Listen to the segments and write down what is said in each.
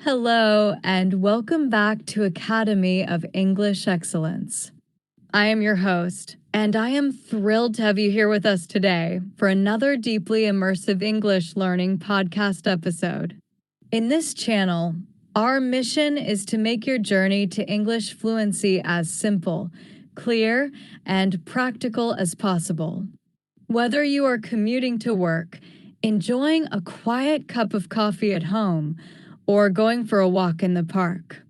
Hello, and welcome back to Academy of English Excellence. I am your host, and I am thrilled to have you here with us today for another deeply immersive English learning podcast episode. In this channel, our mission is to make your journey to English fluency as simple, clear, and practical as possible. Whether you are commuting to work, enjoying a quiet cup of coffee at home, or going for a walk in the park,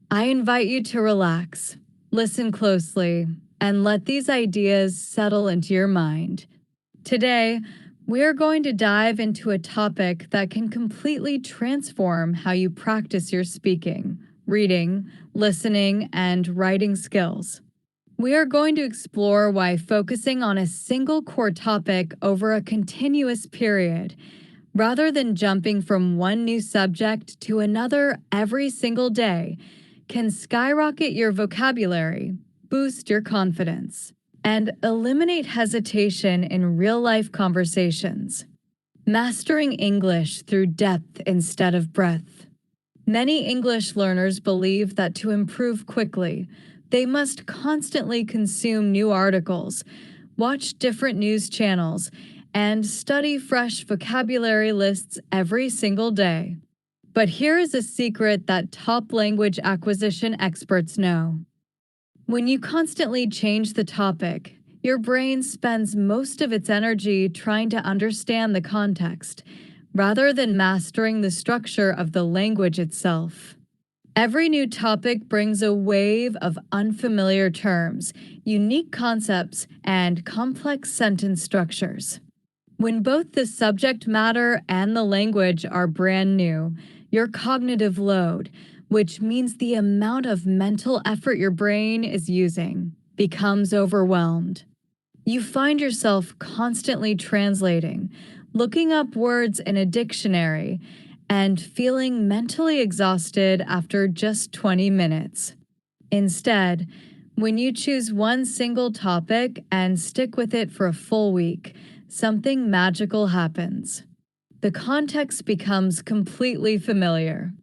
I invite you to relax, listen closely, and let these ideas settle into your mind. Today, we are going to dive into a topic that can completely transform how you practice your speaking, reading, listening, and writing skills. We are going to explore why focusing on a single core topic over a continuous period, rather than jumping from one new subject to another every single day, can skyrocket your vocabulary, boost your confidence, and eliminate hesitation in real-life conversations. Mastering English through depth instead of breadth. Many English learners believe that to improve quickly, they must constantly consume new articles, watch different news channels, and study fresh vocabulary lists every single day. But here is a secret that top language acquisition experts know. When you constantly change the topic, your brain spends most of its energy trying to understand the context, rather than mastering the structure of the language itself. Every new topic brings a wave of unfamiliar terms, unique concepts, and complex sentence structures. When both the subject matter and the language are brand new, your cognitive load, which means the amount of mental effort your brain is using, becomes overwhelmed. You find yourself constantly translating, looking up words in a dictionary, and feeling mentally exhausted after just 20 minutes. Instead, when you choose one single topic and stick with it for a full week, something magical happens. The context becomes completely familiar.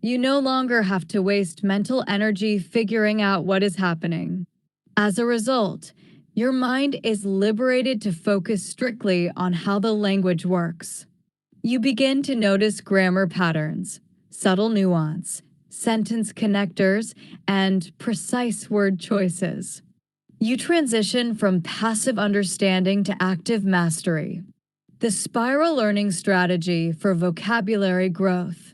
You no longer have to waste mental energy figuring out what is happening. As a result, your mind is liberated to focus strictly on how the language works. You begin to notice grammar patterns, subtle nuance, sentence connectors, and precise word choices. You transition from passive understanding to active mastery. The spiral learning strategy for vocabulary growth.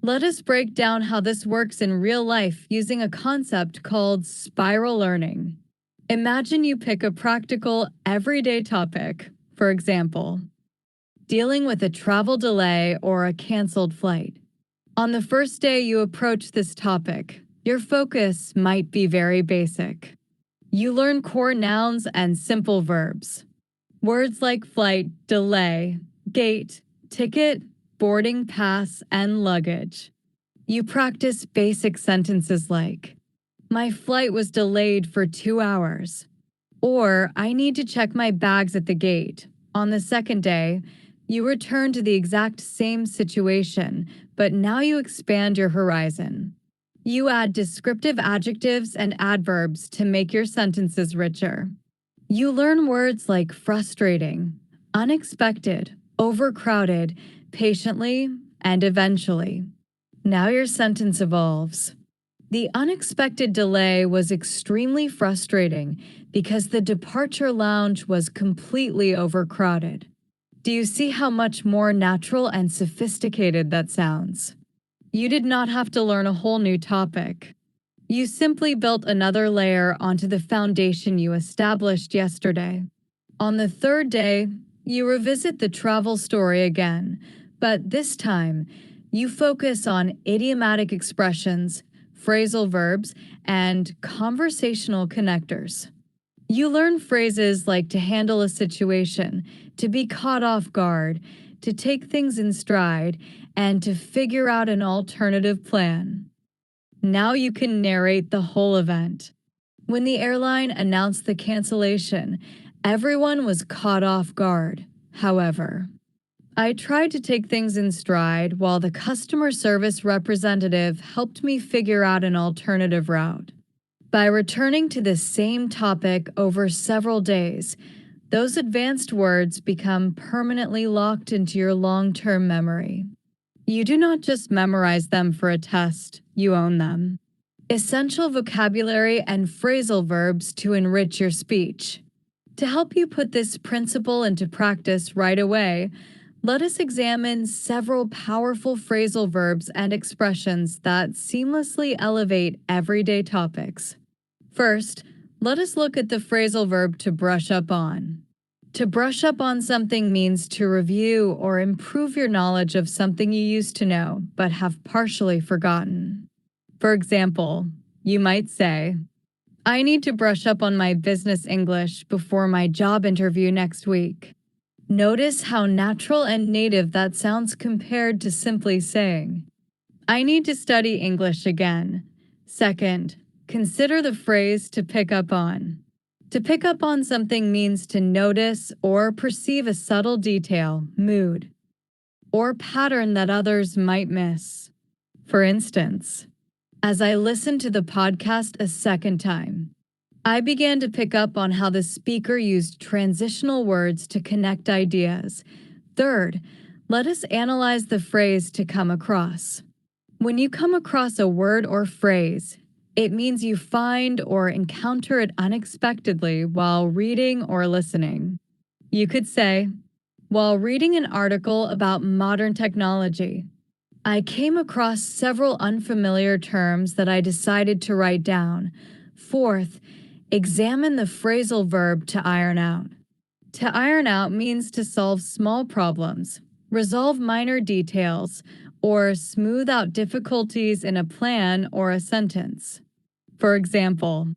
Let us break down how this works in real life using a concept called spiral learning. Imagine you pick a practical, everyday topic, for example, dealing with a travel delay or a canceled flight. On the first day you approach this topic, your focus might be very basic. You learn core nouns and simple verbs. Words like flight, delay, gate, ticket, boarding pass, and luggage. You practice basic sentences like, "My flight was delayed for 2 hours," or "I need to check my bags at the gate." On the second day, you return to the exact same situation, but now you expand your horizon. You add descriptive adjectives and adverbs to make your sentences richer. You learn words like frustrating, unexpected, overcrowded, patiently, and eventually. Now your sentence evolves. The unexpected delay was extremely frustrating because the departure lounge was completely overcrowded. Do you see how much more natural and sophisticated that sounds? You did not have to learn a whole new topic. You simply built another layer onto the foundation you established yesterday. On the third day, you revisit the travel story again, but this time, you focus on idiomatic expressions, phrasal verbs, and conversational connectors. You learn phrases like to handle a situation, to be caught off guard, to take things in stride, and to figure out an alternative plan. Now you can narrate the whole event. When the airline announced the cancellation, everyone was caught off guard, however. I tried to take things in stride while the customer service representative helped me figure out an alternative route. By returning to the same topic over several days, those advanced words become permanently locked into your long-term memory. You do not just memorize them for a test, you own them. Essential vocabulary and phrasal verbs to enrich your speech. To help you put this principle into practice right away, let us examine several powerful phrasal verbs and expressions that seamlessly elevate everyday topics. First, let us look at the phrasal verb to brush up on. To brush up on something means to review or improve your knowledge of something you used to know but have partially forgotten. For example, you might say, I need to brush up on my business English before my job interview next week. Notice how natural and native that sounds compared to simply saying, I need to study English again. Second, consider the phrase to pick up on. To pick up on something means to notice or perceive a subtle detail, mood, or pattern that others might miss. For instance, as I listened to the podcast a second time, I began to pick up on how the speaker used transitional words to connect ideas. Third, let us analyze the phrase to come across. When you come across a word or phrase, it means you find or encounter it unexpectedly while reading or listening. You could say, while reading an article about modern technology, I came across several unfamiliar terms that I decided to write down. Fourth, examine the phrasal verb to iron out. To iron out means to solve small problems, resolve minor details, or smooth out difficulties in a plan or a sentence. For example,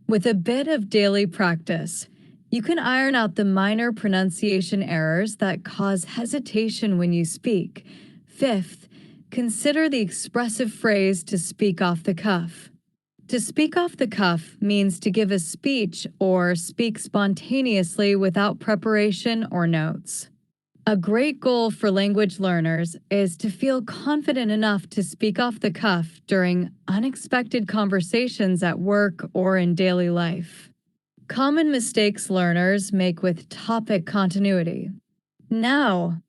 with a bit of daily practice, you can iron out the minor pronunciation errors that cause hesitation when you speak. Fifth, consider the expressive phrase to speak off the cuff. To speak off the cuff means to give a speech or speak spontaneously without preparation or notes. A great goal for language learners is to feel confident enough to speak off the cuff during unexpected conversations at work or in daily life. Common mistakes learners make with topic continuity. Now,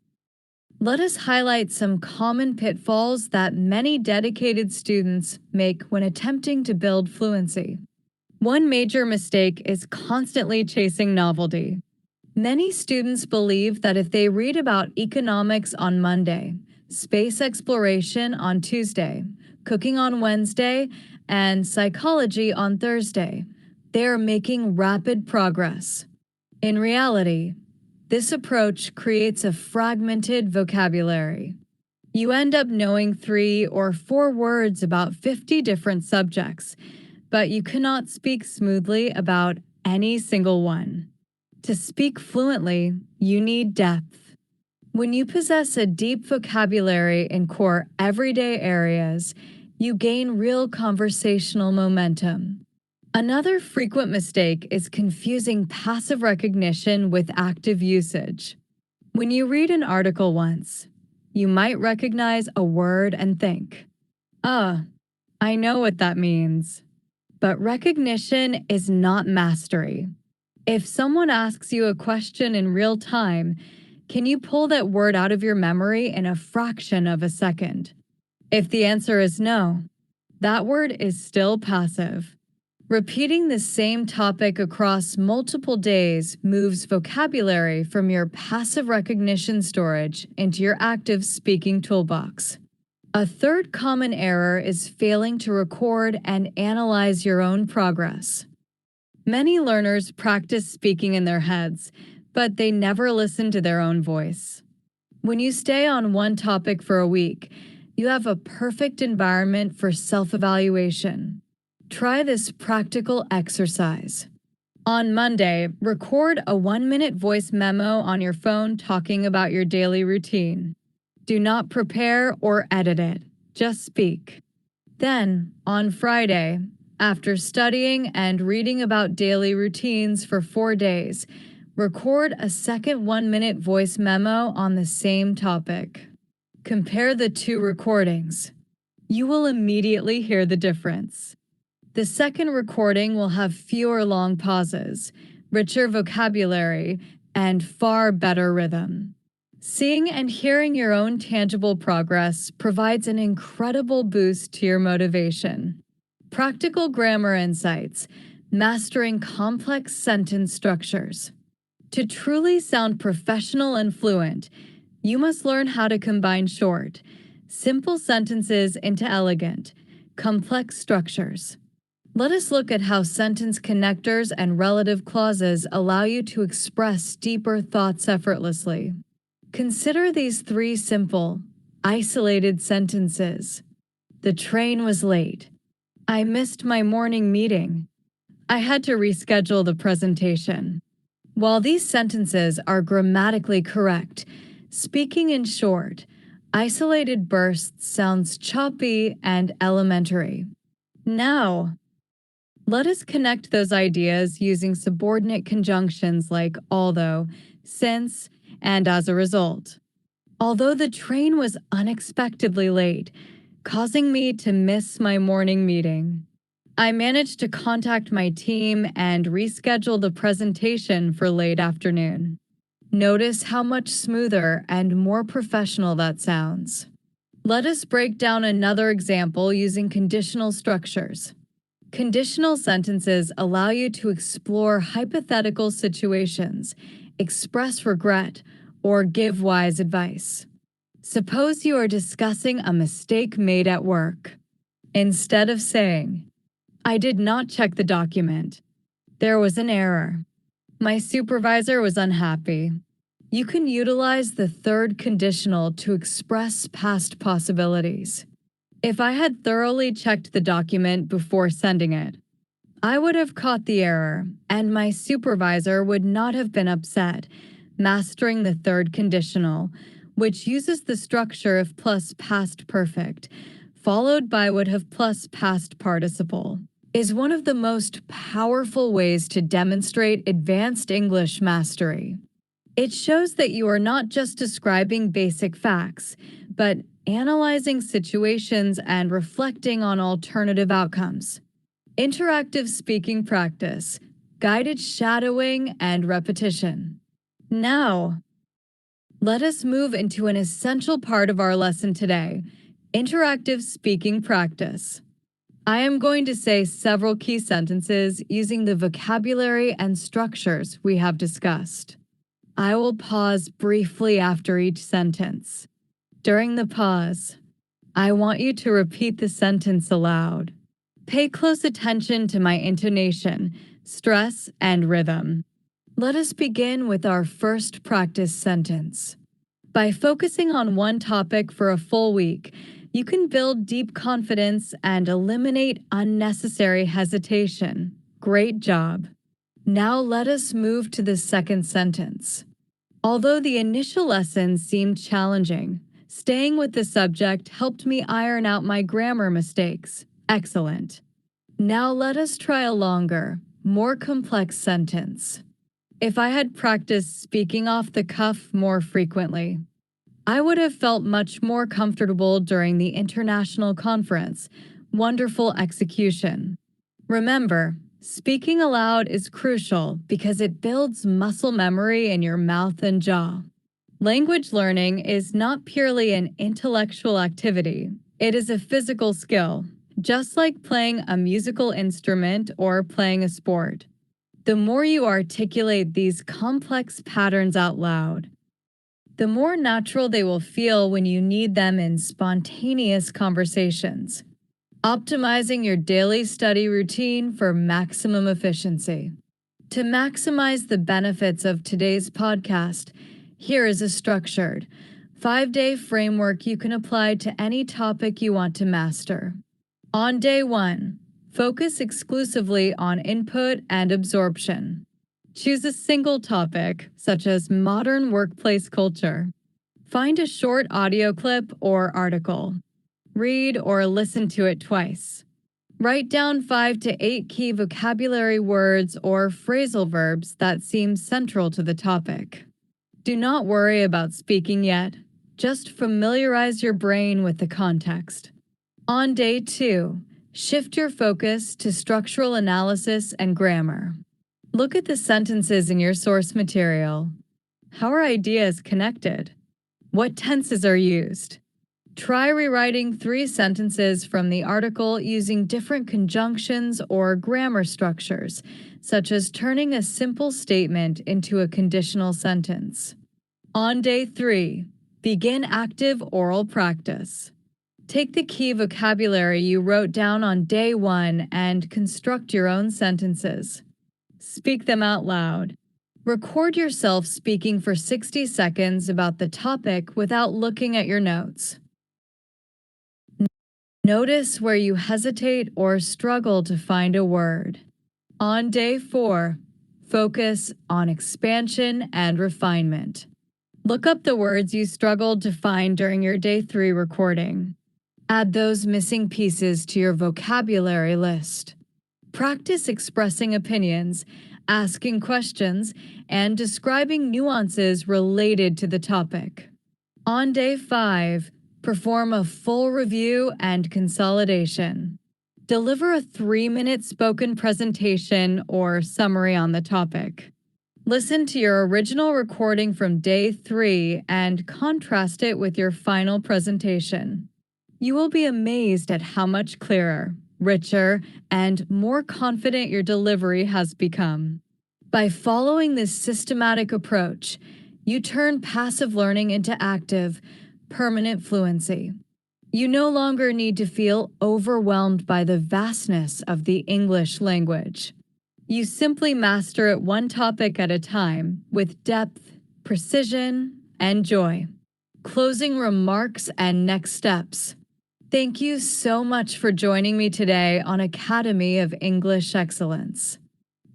let us highlight some common pitfalls that many dedicated students make when attempting to build fluency. One major mistake is constantly chasing novelty. Many students believe that if they read about economics on Monday, space exploration on Tuesday, cooking on Wednesday, and psychology on Thursday, they are making rapid progress. In reality, this approach creates a fragmented vocabulary. You end up knowing 3 or 4 words about 50 different subjects, but you cannot speak smoothly about any single one. To speak fluently, you need depth. When you possess a deep vocabulary in core everyday areas, you gain real conversational momentum. Another frequent mistake is confusing passive recognition with active usage. When you read an article once, you might recognize a word and think, I know what that means. But recognition is not mastery. If someone asks you a question in real time, can you pull that word out of your memory in a fraction of a second? If the answer is no, that word is still passive. Repeating the same topic across multiple days moves vocabulary from your passive recognition storage into your active speaking toolbox. A third common error is failing to record and analyze your own progress. Many learners practice speaking in their heads, but they never listen to their own voice. When you stay on one topic for a week, you have a perfect environment for self-evaluation. Try this practical exercise. On Monday, record a 1-minute voice memo on your phone talking about your daily routine. Do not prepare or edit it, just speak. Then, on Friday, after studying and reading about daily routines for 4 days, Record a second 1-minute voice memo on the same topic. Compare the two recordings. You will immediately hear the difference. The second recording will have fewer long pauses, richer vocabulary, and far better rhythm. Seeing and hearing your own tangible progress provides an incredible boost to your motivation. Practical grammar insights, mastering complex sentence structures. To truly sound professional and fluent, you must learn how to combine short, simple sentences into elegant, complex structures. Let us look at how sentence connectors and relative clauses allow you to express deeper thoughts effortlessly. Consider these three simple, isolated sentences. The train was late. I missed my morning meeting. I had to reschedule the presentation. While these sentences are grammatically correct, speaking in short, isolated bursts sounds choppy and elementary. Now, let us connect those ideas using subordinate conjunctions like although, since, and as a result. Although the train was unexpectedly late, causing me to miss my morning meeting, I managed to contact my team and reschedule the presentation for late afternoon. Notice how much smoother and more professional that sounds. Let us break down another example using conditional structures. Conditional sentences allow you to explore hypothetical situations, express regret, or give wise advice. Suppose you are discussing a mistake made at work. Instead of saying, I did not check the document. There was an error. My supervisor was unhappy. You can utilize the third conditional to express past possibilities. If I had thoroughly checked the document before sending it, I would have caught the error, and my supervisor would not have been upset. Mastering the third conditional, which uses the structure of plus past perfect, followed by would have plus past participle, is one of the most powerful ways to demonstrate advanced English mastery. It shows that you are not just describing basic facts, but analyzing situations and reflecting on alternative outcomes. Interactive speaking practice, guided shadowing, and repetition. Now, let us move into an essential part of our lesson today, interactive speaking practice. I am going to say several key sentences using the vocabulary and structures we have discussed. I will pause briefly after each sentence. During the pause, I want you to repeat the sentence aloud. Pay close attention to my intonation, stress, and rhythm. Let us begin with our first practice sentence. By focusing on one topic for a full week, you can build deep confidence and eliminate unnecessary hesitation. Great job. Now let us move to the second sentence. Although the initial lesson seemed challenging, staying with the subject helped me iron out my grammar mistakes. Excellent. Now let us try a longer, more complex sentence. If I had practiced speaking off the cuff more frequently, I would have felt much more comfortable during the international conference. Wonderful execution. Remember, speaking aloud is crucial because it builds muscle memory in your mouth and jaw. Language learning is not purely an intellectual activity. It is a physical skill, just like playing a musical instrument or playing a sport. The more you articulate these complex patterns out loud, the more natural they will feel when you need them in spontaneous conversations. Optimizing your daily study routine for maximum efficiency. To maximize the benefits of today's podcast, here is a structured, 5-day framework you can apply to any topic you want to master. On day 1, focus exclusively on input and absorption. Choose a single topic, such as modern workplace culture. Find a short audio clip or article. Read or listen to it twice. Write down 5 to 8 key vocabulary words or phrasal verbs that seem central to the topic. Do not worry about speaking yet. Just familiarize your brain with the context. On day 2, shift your focus to structural analysis and grammar. Look at the sentences in your source material. How are ideas connected? What tenses are used? Try rewriting 3 sentences from the article using different conjunctions or grammar structures, such as turning a simple statement into a conditional sentence. On day 3, begin active oral practice. Take the key vocabulary you wrote down on day 1 and construct your own sentences. Speak them out loud. Record yourself speaking for 60 seconds about the topic without looking at your notes. Notice where you hesitate or struggle to find a word. On day 4, focus on expansion and refinement. Look up the words you struggled to find during your day 3 recording. Add those missing pieces to your vocabulary list. Practice expressing opinions, asking questions, and describing nuances related to the topic. On day 5, perform a full review and consolidation. Deliver a 3-minute spoken presentation or summary on the topic. Listen to your original recording from day 3 and contrast it with your final presentation. You will be amazed at how much clearer, richer, and more confident your delivery has become. By following this systematic approach, you turn passive learning into active, permanent fluency. You no longer need to feel overwhelmed by the vastness of the English language. You simply master it one topic at a time with depth, precision, and joy. Closing remarks and next steps. Thank you so much for joining me today on Academy of English Excellence.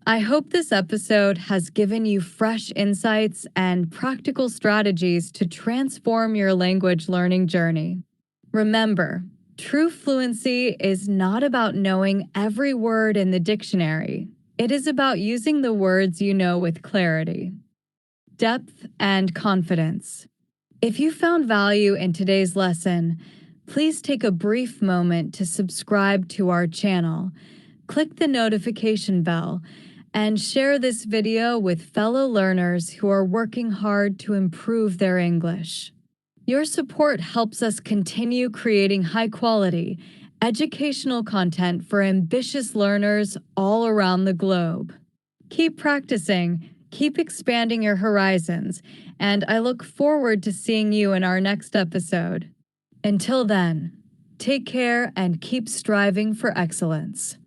I hope this episode has given you fresh insights and practical strategies to transform your language learning journey. Remember, true fluency is not about knowing every word in the dictionary. It is about using the words you know with clarity, depth, and confidence. If you found value in today's lesson, please take a brief moment to subscribe to our channel, click the notification bell, and share this video with fellow learners who are working hard to improve their English. Your support helps us continue creating high-quality, educational content for ambitious learners all around the globe. Keep practicing, keep expanding your horizons, and I look forward to seeing you in our next episode. Until then, take care and keep striving for excellence.